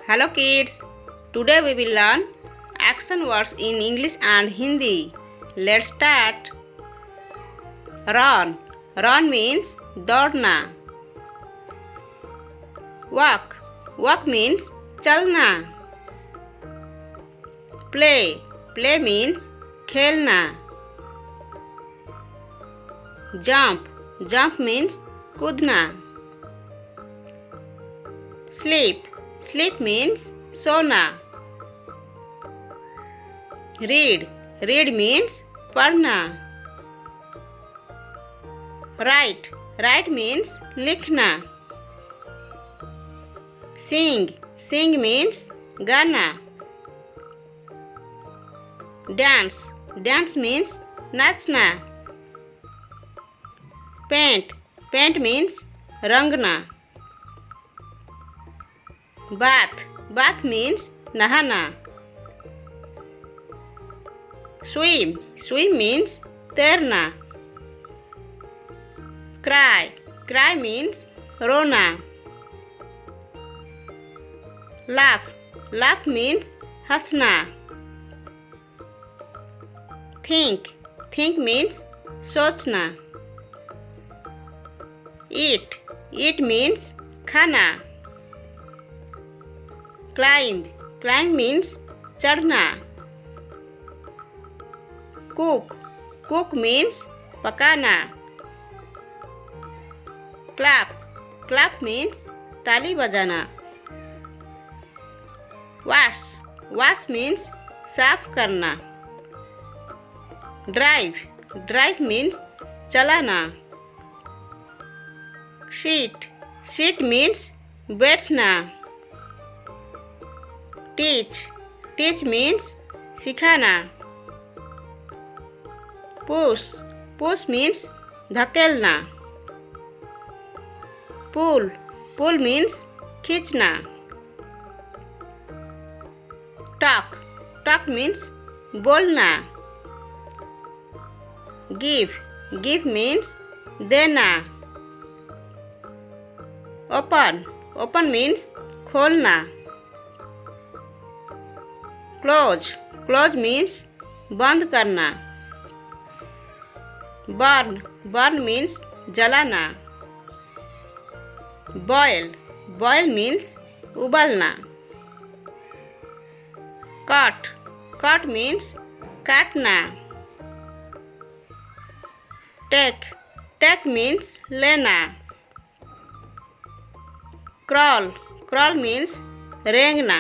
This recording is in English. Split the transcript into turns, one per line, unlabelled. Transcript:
Hello kids, today we will learn action words in English and Hindi. Let's start. Run. Run means दौड़ना. Walk. Walk means चलना. Play. Play means खेलना. Jump. Jump means कूदना. Sleep. Sleep means सोना. Read. Read means पढ़ना. Write. Write means लिखना. Sing. Sing means गाना. Dance. Dance means नाचना. Paint. Paint means रंगना. Bath. Bath means नहाना. Swim. Swim means तैरना. Cry. Cry means रोना. Laugh. Laugh means हंसना. Think. Think means सोचना. Eat. Eat means खाना. Climb. Climb means चढ़ना. Cook. Cook means पकाना. Clap. Clap means ताली बजाना. Wash. Wash means साफ करना. Drive. Drive means चलाना. Sit. Sit means बैठना. Teach. Teach means सिखाना. Push. Push means धकेलना. Pull. Pull means खींचना. Talk. Talk means बोलना. Give. Give means देना. Open. Open means खोलना. Close. Close means बंद करना. Burn. Burn means जलाना. Boil. Boil means उबालना. Cut. Cut means काटना. Take. Take means लेना. Crawl. Crawl means रेंगना.